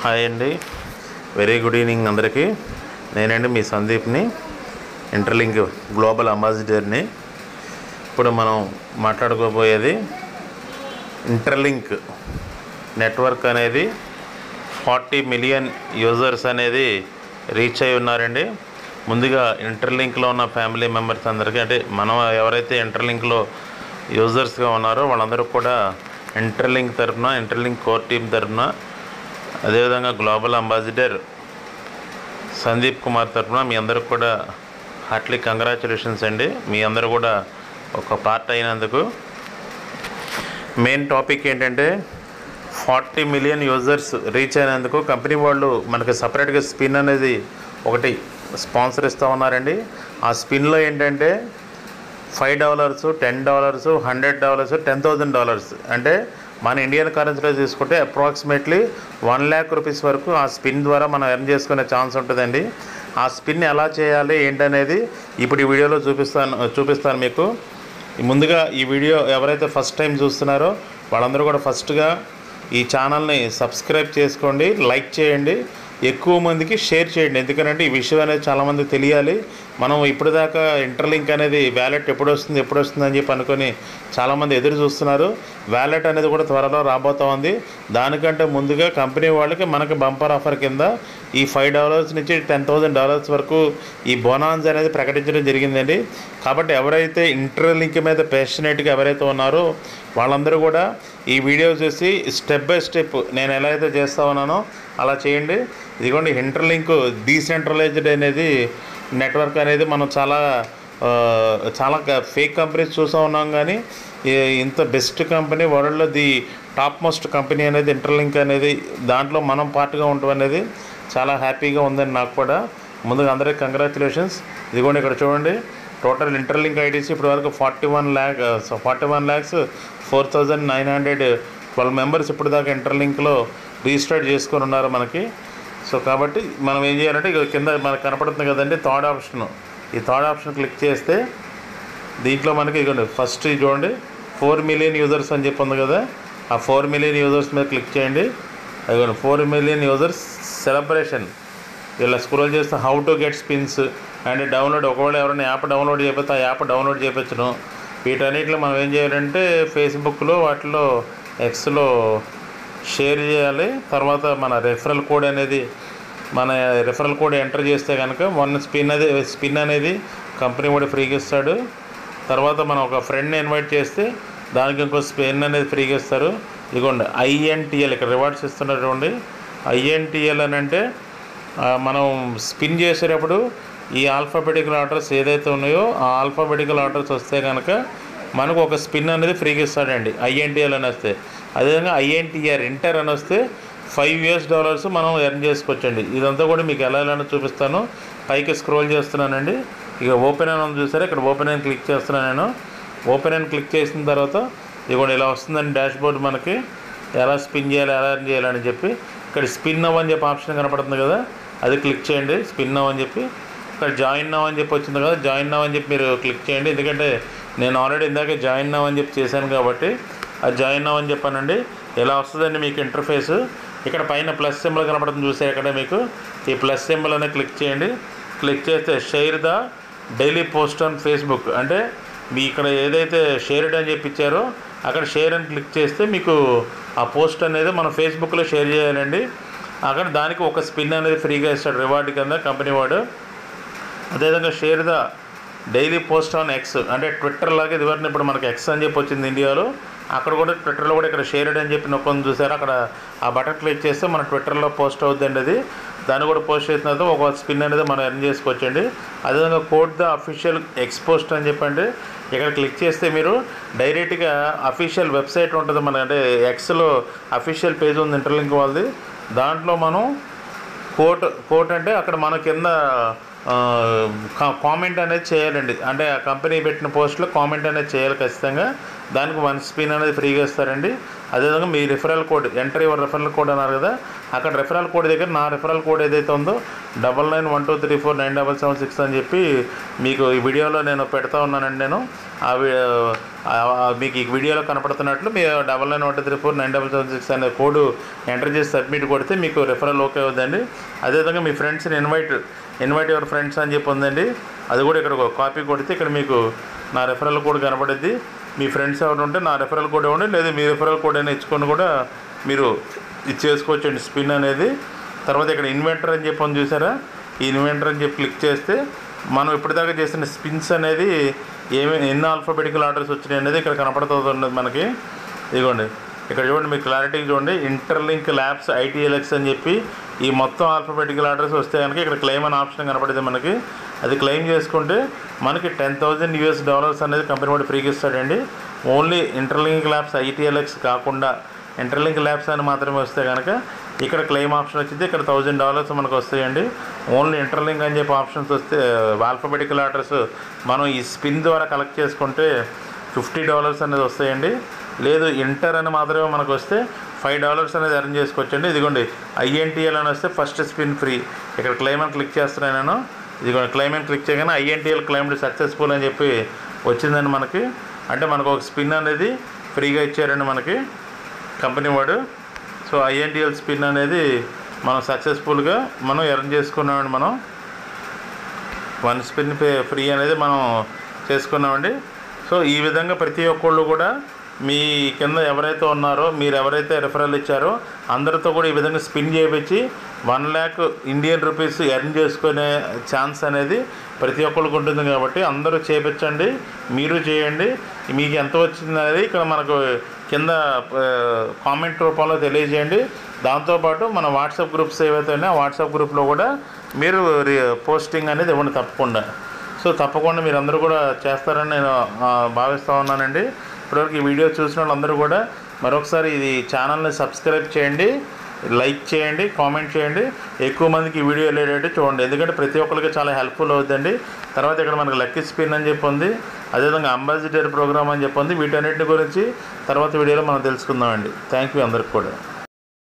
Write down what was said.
Hi అండి, very good evening అందరికీ. నేనండి మీ సందీప్ని, ఇంటర్లింక్ గ్లోబల్ అంబాసిడర్ని. ఇప్పుడు మనం మాట్లాడుకోబోయేది ఇంటర్లింక్ నెట్వర్క్ అనేది 40 మిలియన్ యూజర్స్ అనేది రీచ్ అయి ఉన్నారండి. ముందుగా ఇంటర్లింక్లో ఉన్న ఫ్యామిలీ మెంబర్స్ అందరికీ, అంటే మనం ఎవరైతే ఇంటర్లింక్లో యూజర్స్గా ఉన్నారో వాళ్ళందరూ కూడా ఇంటర్లింక్ తరఫున, ఇంటర్లింక్ కోర్ టీమ్ తరఫున, అదేవిధంగా గ్లోబల్ అంబాసిడర్ సందీప్ కుమార్ తరఫున మీ అందరికి కూడా హార్ట్లీ కంగ్రాచులేషన్స్ అండి. మీ అందరూ కూడా ఒక పార్ట్ అయినందుకు. మెయిన్ టాపిక్ ఏంటంటే 40 మిలియన్ యూజర్స్ రీచ్ అయినందుకు కంపెనీ వాళ్ళు మనకి సపరేట్గా స్పిన్ అనేది ఒకటి స్పాన్సర్ ఇస్తూ ఉన్నారండి. ఆ స్పిన్లో ఏంటంటే $5, $10, $100, $10,000 అంటే మన ఇండియన్ కరెన్సీలో తీసుకుంటే అప్రాక్సిమేట్లీ 1 lakh రూపీస్ వరకు ఆ స్పిన్ ద్వారా మనం ఎర్న్ చేసుకునే ఛాన్స్ ఉంటుందండి. ఆ స్పిన్ ఎలా చేయాలి ఏంటనేది ఇప్పుడు ఈ వీడియోలో చూపిస్తాను మీకు. ముందుగా ఈ వీడియో ఎవరైతే ఫస్ట్ టైం చూస్తున్నారో వాళ్ళందరూ కూడా ఫస్ట్గా ఈ ఛానల్ని సబ్స్క్రైబ్ చేసుకోండి, లైక్ చేయండి, ఎక్కువ మందికి షేర్ చేయండి. ఎందుకంటే ఈ విషయం అనేది చాలామందికి తెలియాలి. మనం ఇప్పుడు దాకా ఇంటర్లింక్ అనేది వ్యాలెట్ ఎప్పుడు వస్తుంది అని చెప్పి అనుకొని చాలామంది ఎదురు చూస్తున్నారు. వ్యాలెట్ అనేది కూడా త్వరలో రాబోతూ ఉంది. దానికంటే ముందుగా కంపెనీ వాళ్ళకి మనకి బంపర్ ఆఫర్ కింద ఈ $5 నుంచి $10,000 వరకు ఈ బోనాన్స్ అనేది ప్రకటించడం జరిగిందండి. కాబట్టి ఎవరైతే ఇంటర్లింక్ మీద ప్యాషనేట్గా ఎవరైతే ఉన్నారో వాళ్ళందరూ కూడా ఈ వీడియో చూసి స్టెప్ బై స్టెప్ నేను ఎలా అయితే చేస్తా ఉన్నానో అలా చేయండి. ఇదిగోండి, ఇంటర్లింక్ డీసెంట్రలైజ్డ్ అనేది నెట్వర్క్ అనేది మనం చాలా ఫేక్ కంపెనీస్ చూస్తూ ఉన్నాం, కానీ ఇంత బెస్ట్ కంపెనీ, వరల్డ్లో ది టాప్ మోస్ట్ కంపెనీ అనేది ఇంటర్లింక్ అనేది, దాంట్లో మనం పార్ట్గా ఉండటం అనేది చాలా హ్యాపీగా ఉందండి నాకు కూడా. ముందుగా అందరికీ కంగ్రాచులేషన్స్. ఇదిగోండి ఇక్కడ చూడండి, టోటల్ ఇంటర్లింక్ ఐడీస్ ఇప్పటి వరకు 41,04,912 మెంబర్స్ ఇప్పుడు దాకా ఇంటర్లింక్లో రిజిస్టర్ చేసుకొని ఉన్నారు మనకి. సో కాబట్టి మనం ఏం చేయాలంటే ఇక కింద మనకు కనపడుతుంది కదండి థర్డ్ ఆప్షన్, ఈ థర్డ్ ఆప్షన్ క్లిక్ చేస్తే దీంట్లో మనకి ఇదిగోండి ఫస్ట్ చూడండి 4 మిలియన్ యూజర్స్ అని చెప్పి ఉంది కదా, ఆ 4 మిలియన్ యూజర్స్ మీద క్లిక్ చేయండి. అదిగోండి 4 మిలియన్ యూజర్స్ సెలబ్రేషన్. ఇలా స్క్రోల్ చేస్తే how to get spins and download, ఒకవేళ ఎవరైనా యాప్ డౌన్లోడ్ చేయకపోతే ఆ యాప్ డౌన్లోడ్ చేయవచ్చును. వీటన్నిటిలో మనం ఏం చేయాలంటే ఫేస్బుక్లో, వాటిలో ఎక్స్లో షేర్ చేయాలి. తర్వాత మన రెఫరల్ కోడ్ ఎంటర్ చేస్తే కనుక స్పిన్ అనేది కంపెనీ కూడా ఫ్రీగా ఇస్తాడు. తర్వాత మనం ఒక ఫ్రెండ్ని ఇన్వైట్ చేస్తే దానికి ఇంకో స్పిన్ అనేది ఫ్రీగా ఇస్తారు. ఇదిగోండి INTL ఇక్కడ రివార్డ్స్ ఇస్తున్నటువంటి INTL అని అంటే మనం స్పిన్ చేసేటప్పుడు ఈ ఆల్ఫాబెటికల్ ఆర్డర్స్ ఏదైతే ఉన్నాయో ఆ ఆల్ఫాబెటికల్ ఆర్డర్స్ వస్తే కనుక మనకు ఒక స్పిన్ అనేది ఫ్రీగా ఇస్తాడండి INTL అని వస్తే. అదేవిధంగా INTR ఇంటర్ అని వస్తే $5 మనం ఎర్న్ చేసుకోవచ్చండి. ఇదంతా కూడా మీకు ఎలా చూపిస్తాను. పైకి స్క్రోల్ చేస్తున్నానండి, ఇక ఓపెన్ అని చూసారా, ఇక్కడ ఓపెన్ అని క్లిక్ చేస్తున్నాను నేను. ఓపెన్ అని క్లిక్ చేసిన తర్వాత ఇదిగోండి ఇలా వస్తుందండి డాష్ బోర్డ్, మనకి ఎలా స్పిన్ చేయాలి, ఎలా ఎర్న్ చేయాలని చెప్పి. ఇక్కడ స్పిన్ నవ్ అని చెప్పి ఆప్షన్ కనపడుతుంది కదా, అది క్లిక్ చేయండి. స్పిన్ నవ్ అని చెప్పి ఇక్కడ జాయిన్ నవ్ అని చెప్పి వచ్చింది కదా, జాయిన్ నవ్ అని చెప్పి మీరు క్లిక్ చేయండి. ఎందుకంటే నేను ఆల్రెడీ ఇందాక జాయిన్ నవ్ అని చెప్పి చేశాను కాబట్టి అది జాయిన్ నవ్ అని చెప్పానండి. ఇలా వస్తుందండి మీకు ఇంటర్ఫేస్. ఇక్కడ పైన ప్లస్ సింబల్ కనపడుతుంది చూసారు, ఇక్కడ మీకు ఈ ప్లస్ సింబల్ అనేది క్లిక్ చేయండి. క్లిక్ చేస్తే share the daily post on Facebook, అంటే మీ ఇక్కడ ఏదైతే షేర్డ్ అని చెప్పి ఇచ్చారో అక్కడ షేర్ అని క్లిక్ చేస్తే మీకు ఆ పోస్ట్ అనేది మనం ఫేస్బుక్లో షేర్ చేయాలండి. అక్కడ దానికి ఒక స్పిన్ అనేది ఫ్రీగా ఇస్తాడు రివార్డ్ కింద కంపెనీ వాడు. అదేవిధంగా share the daily post on X, అంటే ట్విట్టర్ లాగా ఇదివరకు ఇప్పుడు మనకి X అని చెప్పి వచ్చింది ఇండియాలో, అక్కడ కూడా ట్విట్టర్లో కూడా ఇక్కడ షేర్డ్ అని చెప్పి నొక్కొని చూసారు, అక్కడ ఆ బటన్ క్లిక్ చేస్తే మన ట్విట్టర్లో పోస్ట్ అవుతుందండి. అది దాన్ని కూడా పోస్ట్ చేసిన తర్వాత ఒక స్పిన్ అనేది మనం ఎర్న్ చేసుకోవచ్చండి. అదేవిధంగా code the official X post అని చెప్పండి, ఇక్కడ క్లిక్ చేస్తే మీరు డైరెక్ట్గా అఫీషియల్ వెబ్సైట్ ఉంటుంది మన, అంటే ఎక్స్లో అఫీషియల్ పేజ్ ఉంది ఇంటర్లింక్ వాళ్ళది. దాంట్లో మనం కోట్ అంటే అక్కడ మన కింద కామెంట్ అనేది చేయాలండి. అంటే ఆ కంపెనీ పెట్టిన పోస్ట్లో కామెంట్ అనేది చేయాలి ఖచ్చితంగా. దానికి 1 స్పిన్ అనేది ఫ్రీగా ఇస్తారండి. అదేవిధంగా మీ referral code enter your referral code అన్నారు కదా, అక్కడ రిఫరల్ కోడ్ దగ్గర నా రిఫరల్ కోడ్ ఏదైతే ఉందో 9912349776 అని చెప్పి మీకు ఈ వీడియోలో నేను పెడతా ఉన్నానండి. నేను మీకు ఈ వీడియోలో కనపడుతున్నట్లు మీ 9912349776 అనే కోడ్ ఎంటర్ చేసి సబ్మిట్ కొడితే మీకు రిఫరల్ ఓకే అవుతుందండి. అదేవిధంగా మీ ఫ్రెండ్స్ని ఇన్వైట్ యువర్ ఫ్రెండ్స్ అని చెప్పి ఉందండి, అది కూడా ఇక్కడ ఒక కాపీ కొడితే ఇక్కడ మీకు నా రిఫరల్ కోడ్ కనపడుద్ది. మీ ఫ్రెండ్స్ ఎవరు ఉంటే నా రిఫరల్ కోడ్ ఇవ్వండి, లేదా మీ రిఫరల్ కోడ్ అయినా ఇచ్చుకొని కూడా మీరు ఇది చేసుకోవచ్చండి స్పిన్ అనేది. తర్వాత ఇక్కడ ఇన్వెంటర్ అని చెప్పి చూసారా, ఈ ఇన్వెంటర్ అని చెప్పి క్లిక్ చేస్తే మనం ఇప్పటిదాకా చేసిన స్పిన్స్ అనేది ఎన్ని ఆల్ఫాబెటికల్ ఆర్డర్స్ వచ్చినాయి అనేది ఇక్కడ కనపడుతుంది మనకి. ఇదిగోండి ఇక్కడ చూడండి, మీకు క్లారిటీగా చూడండి, ఇంటర్లింక్ ల్యాబ్స్ ITLX అని చెప్పి ఈ మొత్తం ఆల్ఫాబెటికల్ ఆర్డర్స్ వస్తే కనుక ఇక్కడ క్లెయిమ్ అనే ఆప్షన్ కనపడింది మనకి. అది క్లెయిమ్ చేసుకుంటే మనకి $10,000 అనేది కంపెనీ వాడు ఫ్రీగా ఇస్తాడండి. ఓన్లీ ఇంటర్లింక్ ల్యాబ్స్ ITLX కాకుండా ఇంటర్లింక్ ల్యాబ్స్ అని మాత్రమే వస్తే కనుక ఇక్కడ క్లెయిమ్ ఆప్షన్ వచ్చింది, ఇక్కడ $1,000 మనకు వస్తాయండి. ఓన్లీ ఇంటర్లింక్ అని చెప్పి ఆప్షన్స్ వస్తే ఆల్ఫాబెటికల్ ఆర్డర్స్ మనం ఈ స్పిన్ ద్వారా కలెక్ట్ చేసుకుంటే $50 అనేది వస్తాయండి. లేదు ఇంటర్ అని మాత్రమే మనకు వస్తే $5 అనేది ఎర్న్ చేసుకోవచ్చండి. ఇదిగోండి INTL అని వస్తే ఫస్ట్ స్పిన్ ఫ్రీ. ఇక్కడ క్లెయిమ్ అని క్లిక్ చేస్తున్నాను నేను. ఇదిగోండి క్లెయిమ్ అని క్లిక్ చేయగానే INTL క్లెయిమ్డ్ సక్సెస్ఫుల్ అని చెప్పి వచ్చిందండి మనకి. అంటే మనకు ఒక స్పిన్ అనేది ఫ్రీగా ఇచ్చారండి మనకి కంపెనీ వాడు. సో INTL స్పిన్ అనేది మనం సక్సెస్ఫుల్గా మనం ఎర్న్ చేసుకున్నామండి. మనం 1 స్పిన్ ఫ్రీ అనేది మనం చేసుకున్నామండి. సో ఈ విధంగా ప్రతి ఒక్కళ్ళు కూడా మీ కింద ఎవరైతే ఉన్నారో, మీరు ఎవరైతే రిఫరల్ ఇచ్చారో అందరితో కూడా ఈ విధంగా స్పిన్ చేయించి 1 lakh ఇండియన్ రూపీస్ ఎర్న్ చేసుకునే ఛాన్స్ అనేది ప్రతి ఒక్కరికి ఉంటుంది. కాబట్టి అందరూ చేయించండి, మీరు చేయండి. మీకు ఎంత వచ్చింది అనేది ఇక్కడ మనకు కింద కామెంట్ రూపంలో తెలియజేయండి. దాంతోపాటు మన వాట్సాప్ గ్రూప్స్ ఏవైతే ఉన్నాయో ఆ వాట్సాప్ గ్రూప్లో కూడా మీరు పోస్టింగ్ అనేది ఇవ్వండి తప్పకుండా. సో తప్పకుండా మీరు అందరూ కూడా చేస్తారని నేను భావిస్తూ ఉన్నానండి. ఇప్పటివరకు ఈ వీడియో చూసిన వాళ్ళందరూ కూడా మరొకసారి ఇది ఛానల్ని సబ్స్క్రైబ్ చేయండి, లైక్ చేయండి, కామెంట్ చేయండి, ఎక్కువ మందికి ఈ వీడియో వెళ్ళేటట్టు చూడండి. ఎందుకంటే ప్రతి ఒక్కరికి చాలా హెల్ప్ఫుల్ అవుతుందండి. తర్వాత ఇక్కడ మనకు లక్కీ స్పిన్ అని చెప్పి ఉంది, అదేవిధంగా అంబాసిడర్ ప్రోగ్రామ్ అని చెప్పి ఉంది. వీటన్నిటి గురించి తర్వాత వీడియోలో మనం తెలుసుకుందామండి. థ్యాంక్ యూ అందరికి కూడా.